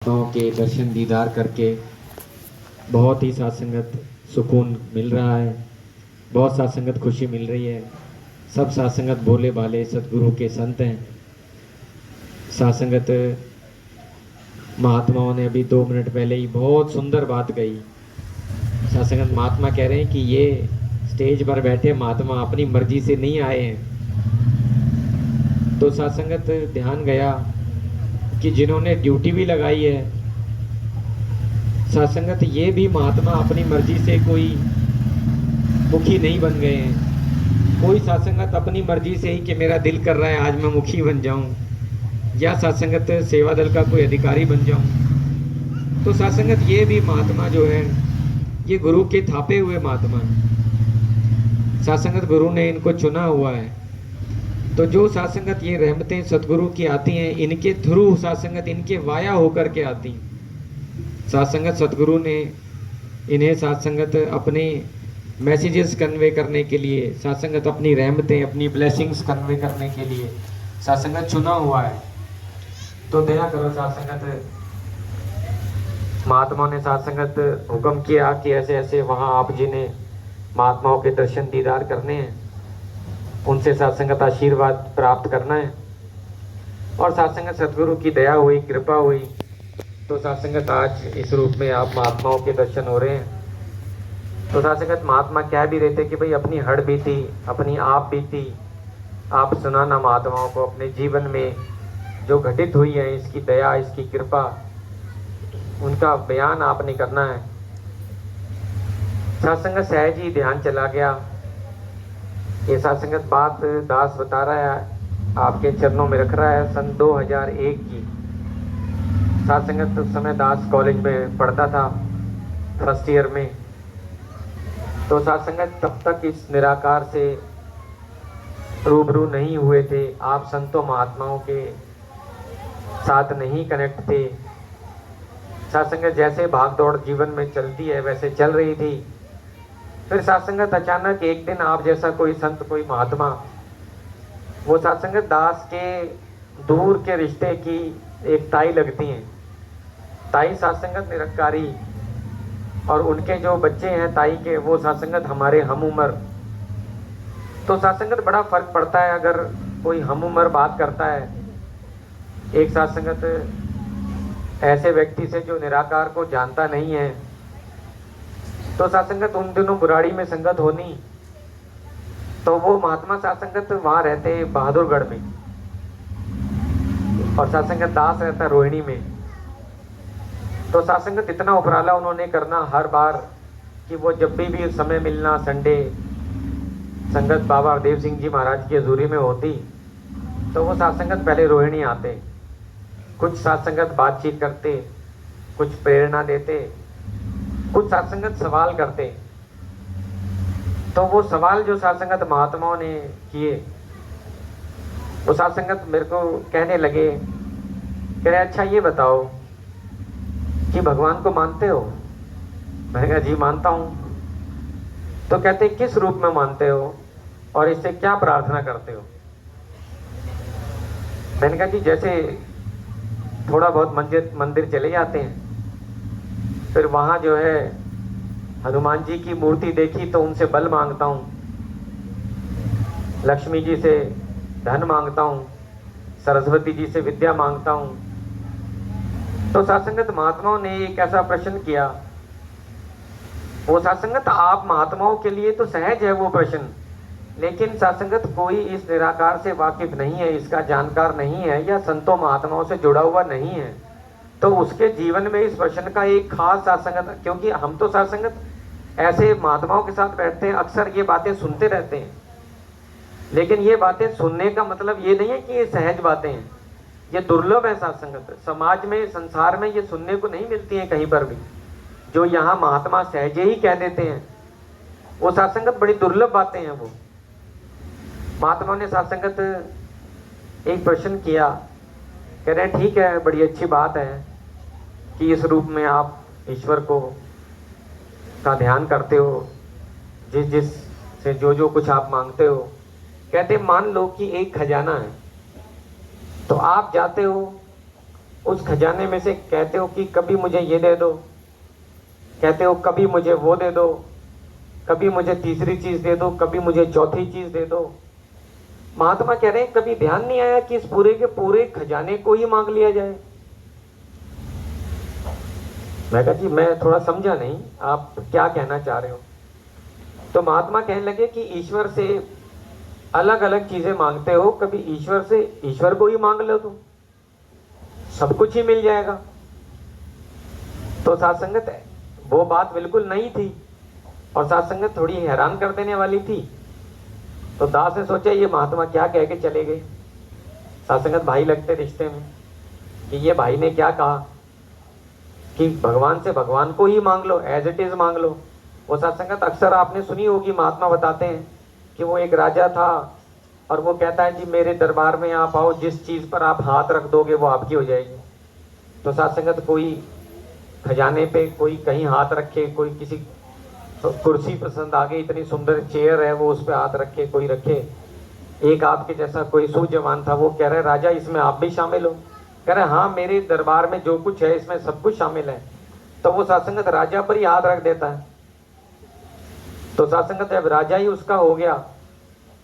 के दर्शन दीदार करके बहुत ही सात्संगत सुकून मिल रहा है, बहुत सात्संगत खुशी मिल रही है। सब सात्संगत भोले भाले सदगुरु के संत हैं। सात्संगत महात्माओं ने अभी 2 मिनट पहले ही बहुत सुंदर बात कही। सात्संगत महात्मा कह रहे हैं कि ये स्टेज पर बैठे महात्मा अपनी मर्जी से नहीं आए हैं। तो सात्संगत ध्यान गया कि जिन्होंने ड्यूटी भी लगाई है, सात्संगत ये भी महात्मा अपनी मर्जी से कोई मुखी नहीं बन गए हैं। कोई सात्संगत अपनी मर्जी से ही कि मेरा दिल कर रहा है आज मैं मुखी बन जाऊं, या सात्संगत सेवा दल का कोई अधिकारी बन जाऊं। तो सात्संगत ये भी महात्मा जो है ये गुरु के थापे हुए महात्मा। सात्संगत गुरु ने इनको चुना हुआ है। तो जो सात्संगत ये रहमतें सतगुरु की आती हैं, इनके थ्रू सात्संगत इनके वाया होकर के आती। सात्संगत सतगुरु ने इन्हें सात्संगत अपने मैसेजेस कन्वे करने के लिए, सात्संगत अपनी रहमतें अपनी ब्लेसिंग्स कन्वे करने के लिए सात्संगत चुना हुआ है। तो दया करो सात्संगत महात्माओं ने सात्संगत हुक्म किया कि ऐसे ऐसे वहाँ आप जिन्हें महात्माओं के दर्शन दीदार करने हैं उनसे सात्संगत आशीर्वाद प्राप्त करना है। और सात्संगत सतगुरु की दया हुई, कृपा हुई, तो सात्संगत आज इस रूप में आप महात्माओं के दर्शन हो रहे हैं। तो सात्संगत महात्मा कह भी रहे थे कि भाई अपनी हड़ बीती, अपनी आप बीती आप सुनाना महात्माओं को, अपने जीवन में जो घटित हुई है इसकी दया, इसकी कृपा, उनका बयान आपने करना है। सात्संगत सहज ही ध्यान चला गया। ये सात्संगत बात दास बता रहा है, आपके चरणों में रख रहा है। सन 2001 की सात्संगत उस समय दास कॉलेज में पढ़ता था, फर्स्ट ईयर में। तो सात्संगत तब तक इस निराकार से रूबरू नहीं हुए थे, आप संतों महात्माओं के साथ नहीं कनेक्ट थे। सात्संगत जैसे भाग दौड़ जीवन में चलती है वैसे चल रही थी। फिर सात्संगत अचानक एक दिन आप जैसा कोई संत, कोई महात्मा, वो सात्संगत दास के दूर के रिश्ते की एक ताई लगती हैं। ताई सात्संगत निरंकारी, और उनके जो बच्चे हैं ताई के वो सात्संगत हमारे हम उम्र। तो सात्संगत बड़ा फर्क पड़ता है अगर कोई हम उम्र बात करता है एक सात्संगत ऐसे व्यक्ति से जो निराकार को जानता नहीं है। तो सात्संगत उन दिनों बुराड़ी में संगत होनी, तो वो महात्मा सात्संगत वहाँ रहते बहादुरगढ़ में, और सात्संगत दास रहता रोहिणी में। तो सात्संगत इतना उपराला उन्होंने करना हर बार कि वो जब भी समय मिलना, संडे संगत बाबा देव सिंह जी महाराज की हजूरी में होती, तो वो सात्संगत पहले रोहिणी आते, कुछ सात्संगत बातचीत करते, कुछ प्रेरणा देते, कुछ सात्संगत सवाल करते। तो वो सवाल जो सात्संगत महात्माओं ने किए, वो सात्संगत मेरे को कहने लगे, कह रहे अच्छा ये बताओ कि भगवान को मानते हो? मैंने कहा जी मानता हूँ। तो कहते किस रूप में मानते हो और इससे क्या प्रार्थना करते हो? मैंने कहा जी जैसे थोड़ा बहुत मंदिर चले जाते हैं, फिर वहाँ जो है हनुमान जी की मूर्ति देखी तो उनसे बल मांगता हूँ, लक्ष्मी जी से धन मांगता हूँ, सरस्वती जी से विद्या मांगता हूँ। तो सात्संगत महात्माओं ने एक ऐसा प्रश्न किया। वो सात्संगत आप महात्माओं के लिए तो सहज है वो प्रश्न, लेकिन सात्संगत कोई इस निराकार से वाकिफ नहीं है, इसका जानकार नहीं है, या संतों महात्माओं से जुड़ा हुआ नहीं है, तो उसके जीवन में इस प्रश्न का एक खास सात्संगत, क्योंकि हम तो सात्संगत ऐसे महात्माओं के साथ बैठते हैं, अक्सर ये बातें सुनते रहते हैं, लेकिन ये बातें सुनने का मतलब ये नहीं है कि ये सहज बातें हैं, ये दुर्लभ है। सात्संगत समाज में, संसार में ये सुनने को नहीं मिलती है कहीं पर भी। जो यहाँ महात्मा सहजे ही कह देते हैं वो सात्संगत बड़ी दुर्लभ बातें हैं। वो महात्मा ने सात्संगत एक प्रश्न किया, कह रहे ठीक है, बड़ी अच्छी बात है कि इस रूप में आप ईश्वर को का ध्यान करते हो, जिस से जो कुछ आप मांगते हो। कहते मान लो कि एक खजाना है, तो आप जाते हो उस खजाने में से कहते हो कि कभी मुझे ये दे दो, कहते हो कभी मुझे वो दे दो, कभी मुझे तीसरी चीज दे दो, कभी मुझे चौथी चीज दे दो। महात्मा कह रहे हैं कभी ध्यान नहीं आया कि इस पूरे के पूरे खजाने को ही मांग लिया जाए। मैं कहा जी मैं थोड़ा समझा नहीं, आप क्या कहना चाह रहे हो। तो महात्मा कहने लगे कि ईश्वर से अलग अलग चीजें मांगते हो, कभी ईश्वर से ईश्वर को ही मांग लो तो सब कुछ ही मिल जाएगा। तो साधसंगत वो बात बिल्कुल नहीं थी और साधसंगत थोड़ी हैरान कर देने वाली थी। तो दास ने सोचा ये महात्मा क्या कह के चले गए। साधसंगत भाई लगते रिश्ते में कि ये भाई ने क्या कहा कि भगवान से भगवान को ही मांग लो, एज इट इज मांग लो। वो साधसंगत अक्सर आपने सुनी होगी, महात्मा बताते हैं कि वो एक राजा था और वो कहता है जी मेरे दरबार में आप आओ, जिस चीज पर आप हाथ रख दोगे वो आपकी हो जाएगी। तो साधसंगत कोई खजाने पे, कोई कहीं हाथ रखे, कोई किसी कुर्सी पसंद आ गई, इतनी सुंदर चेयर है वो उस पर हाथ रखे, कोई रखे। एक आपके जैसा कोई सूजवान था, वो कह रहे राजा इसमें आप भी शामिल हो। कह रहे हाँ मेरे दरबार में जो कुछ है इसमें सब कुछ शामिल है। तो वो साधसंगत राजा पर ही हाथ रख देता है। तो साधसंगत जब राजा ही उसका हो गया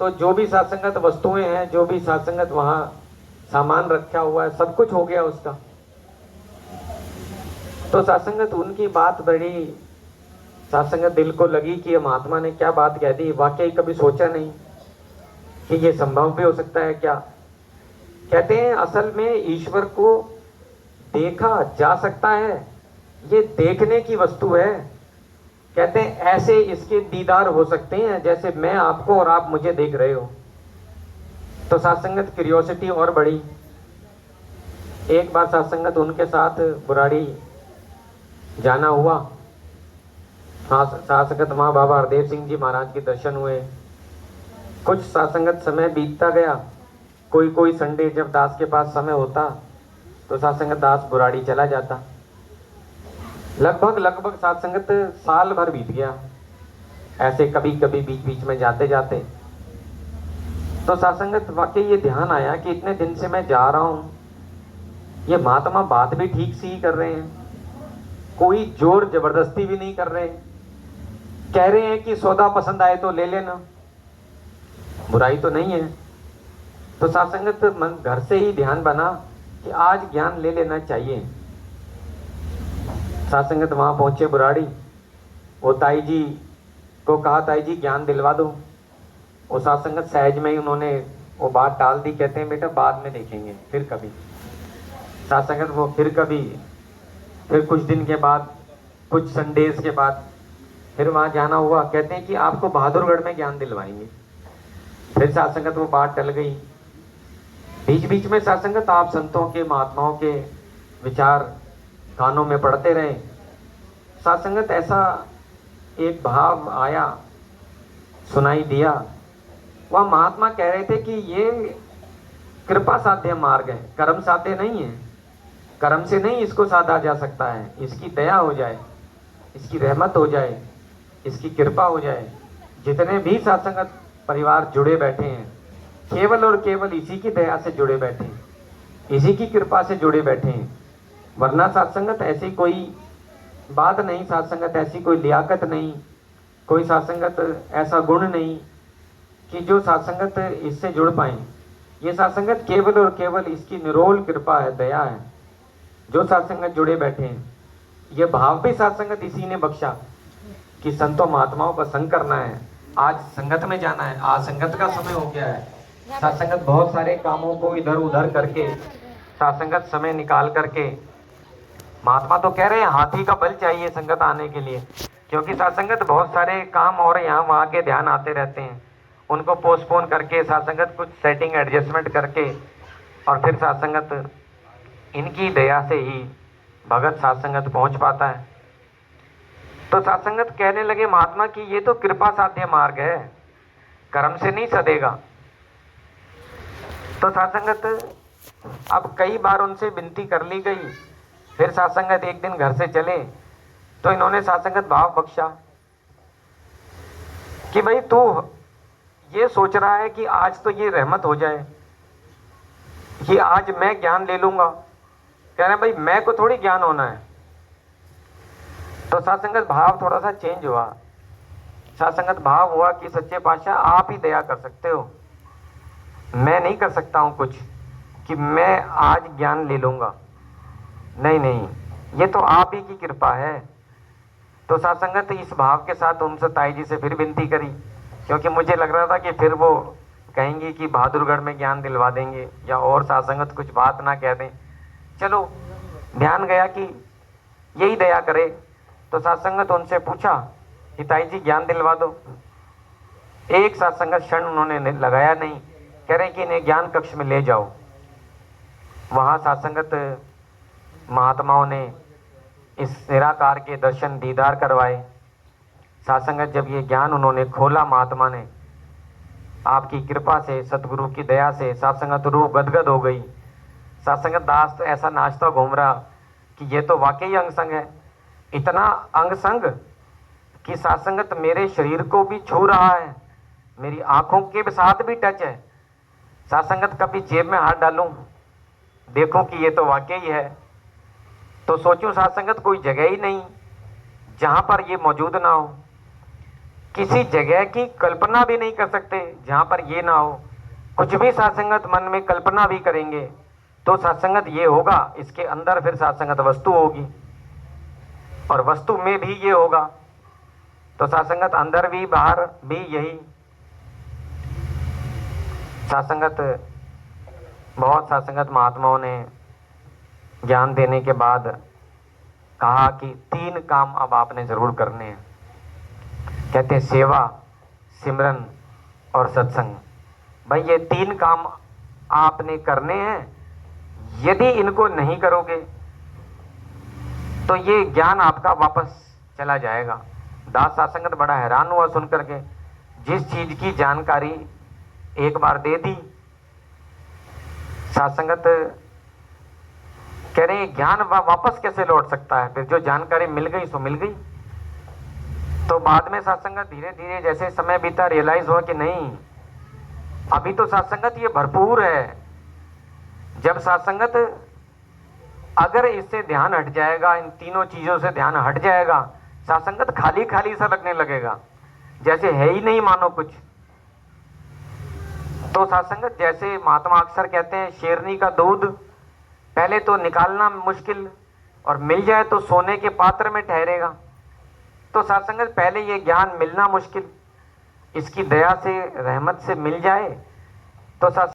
तो जो भी साधसंगत वस्तुएं हैं, जो भी साधसंगत वहां सामान रखा हुआ है, सब कुछ हो गया उसका। तो साधसंगत उनकी बात बड़ी साधसंगत दिल को लगी कि ये महात्मा ने क्या बात कह दी, वाकई कभी सोचा नहीं कि ये संभव भी हो सकता है क्या। कहते हैं असल में ईश्वर को देखा जा सकता है, ये देखने की वस्तु है। कहते हैं ऐसे इसके दीदार हो सकते हैं जैसे मैं आपको और आप मुझे देख रहे हो। तो साधसंगत क्यूरियोसिटी और बढ़ी। एक बार साधसंगत उनके साथ बुराड़ी जाना हुआ। हाँ साधसंगत वहाँ बाबा हरदेव सिंह जी महाराज के दर्शन हुए। कुछ साधसंगत समय बीतता गया। कोई कोई संडे जब दास के पास समय होता तो साधसंगत दास बुराड़ी चला जाता। लगभग साधसंगत साल भर बीत गया ऐसे, कभी कभी बीच बीच में जाते जाते। तो साधसंगत वाकई ये ध्यान आया कि इतने दिन से मैं जा रहा हूँ, ये महात्मा बात भी ठीक से ही कर रहे हैं, कोई जोर जबरदस्ती भी नहीं कर रहे। कह रहे हैं कि सौदा पसंद आए तो ले लेना, बुराई तो नहीं है। तो साधसंगत मन घर से ही ध्यान बना कि आज ज्ञान ले लेना चाहिए। साधसंगत वहां पहुंचे बुराड़ी। वो ताई जी को कहा ताई जी ज्ञान दिलवा दो। वो साधसंगत सहज में ही उन्होंने वो बात टाल दी। कहते हैं बेटा बाद में देखेंगे, फिर कभी। साधसंगत वो फिर कभी, फिर कुछ दिन के बाद, कुछ संडेज के बाद फिर वहां जाना हुआ। कहते हैं कि आपको बहादुरगढ़ में ज्ञान दिलवाएंगे। फिर साधसंगत वो बात टल गई। बीच बीच में साधसंगत आप संतों के, महात्माओं के विचार कानों में पड़ते रहे। साधसंगत ऐसा एक भाव आया, सुनाई दिया। वह महात्मा कह रहे थे कि ये कृपा साध्य मार्ग है, कर्म साध्य नहीं है। कर्म से नहीं इसको साधा जा सकता है, इसकी दया हो जाए, इसकी रहमत हो जाए, इसकी कृपा हो जाए। जितने भी साधसंगत परिवार जुड़े बैठे हैं केवल और केवल इसी की दया से जुड़े बैठे हैं, इसी की कृपा से जुड़े बैठे हैं। वरना साधसंगत ऐसी कोई बात नहीं, साधसंगत ऐसी कोई लियाकत नहीं, कोई साधसंगत ऐसा गुण नहीं कि जो साधसंगत इससे जुड़ पाए। ये साधसंगत केवल और केवल इसकी निरोल कृपा है, दया है, जो साधसंगत जुड़े बैठे हैं। ये भाव भी साधसंगत इसी ने बख्शा कि संतों महात्माओं का संग करना है, आज संगत में जाना है, आज संगत का समय हो गया है। साधसंगत बहुत सारे कामों को इधर उधर करके, साधसंगत समय निकाल करके, महात्मा तो कह रहे हैं हाथी का बल चाहिए संगत आने के लिए, क्योंकि साधसंगत बहुत सारे काम और यहाँ वहाँ के ध्यान आते रहते हैं, उनको पोस्टपोन करके साधसंगत कुछ सेटिंग एडजस्टमेंट करके और फिर साधसंगत इनकी दया से ही भगत साधसंगत पहुँच पाता है। तो साधसंगत कहने लगे महात्मा कि ये तो कृपा साध्य मार्ग है, कर्म से नहीं सदेगा। तो साधसंगत अब कई बार उनसे विनती कर ली गई। फिर साधसंगत एक दिन घर से चले तो इन्होंने साधसंगत भाव बख्शा कि भाई तू ये सोच रहा है कि आज तो ये रहमत हो जाए, कि आज मैं ज्ञान ले लूंगा, कह रहे हैं भाई मैं को थोड़ी ज्ञान होना है। तो साधसंगत भाव थोड़ा सा चेंज हुआ। साधसंगत भाव हुआ कि सच्चे पातशाह आप ही दया कर सकते हो, मैं नहीं कर सकता हूं कुछ कि मैं आज ज्ञान ले लूंगा, नहीं नहीं, ये तो आप ही की कृपा है। तो साधसंगत इस भाव के साथ उनसे ताई जी से फिर विनती करी, क्योंकि मुझे लग रहा था कि फिर वो कहेंगे कि बहादुरगढ़ में ज्ञान दिलवा देंगे या और साधसंगत कुछ बात ना कह दें। चलो ध्यान गया कि यही दया करे। तो साधसंगत उनसे पूछा कि ताई जी ज्ञान दिलवा दो। एक साधसंगत क्षण उन्होंने लगाया नहीं, कह रहे कि इन्हें ज्ञान कक्ष में ले जाओ। वहां साधसंगत महात्माओं ने इस निराकार के दर्शन दीदार करवाए। साधसंगत जब ये ज्ञान उन्होंने खोला, महात्मा ने आपकी कृपा से, सतगुरु की दया से साधसंगत रूह गदगद हो गई। साधसंगत दास तो ऐसा नाचता घूम रहा कि ये तो वाकई अंग संग है। इतना अंग संग कि साधसंगत मेरे शरीर को भी छू रहा है, मेरी आंखों के साथ भी टच है। साधसंगत कभी जेब में हाथ डालूं, देखूं कि ये तो वाकई है, तो सोचूं साधसंगत कोई जगह ही नहीं जहां पर ये मौजूद ना हो। किसी जगह की कल्पना भी नहीं कर सकते जहां पर ये ना हो। कुछ भी साधसंगत मन में कल्पना भी करेंगे तो साधसंगत ये होगा, इसके अंदर फिर साधसंगत वस्तु होगी और वस्तु में भी ये होगा। तो साधसंगत अंदर भी बाहर भी यही। साधसंगत बहुत साधसंगत महात्माओं ने ज्ञान देने के बाद कहा कि 3 काम अब आपने जरूर करने हैं। कहते हैं सेवा, सिमरन और सत्संग। भाई ये 3 काम आपने करने हैं, यदि इनको नहीं करोगे तो ये ज्ञान आपका वापस चला जाएगा। दास साधसंगत बड़ा हैरान हुआ सुन करके, जिस चीज की जानकारी एक बार दे दी, साधसंगत कह रहे हैं ज्ञान वापस कैसे लौट सकता है, फिर जो जानकारी मिल गई सो मिल गई। तो बाद में साधसंगत धीरे धीरे जैसे समय बीता रियलाइज हुआ कि नहीं, अभी तो साधसंगत ये भरपूर है। जब साधसंगत अगर इससे ध्यान हट जाएगा, इन तीनों चीजों से ध्यान हट जाएगा, साधसंगत खाली खाली सा लगने लगेगा, जैसे है ही नहीं मानो कुछ। तो साधसंगत जैसे महात्मा अक्सर कहते हैं, शेरनी का दूध पहले तो निकालना मुश्किल और मिल जाए तो सोने के पात्र में ठहरेगा। तो साधसंगत पहले ये ज्ञान मिलना मुश्किल, इसकी दया से रहमत से मिल जाए तो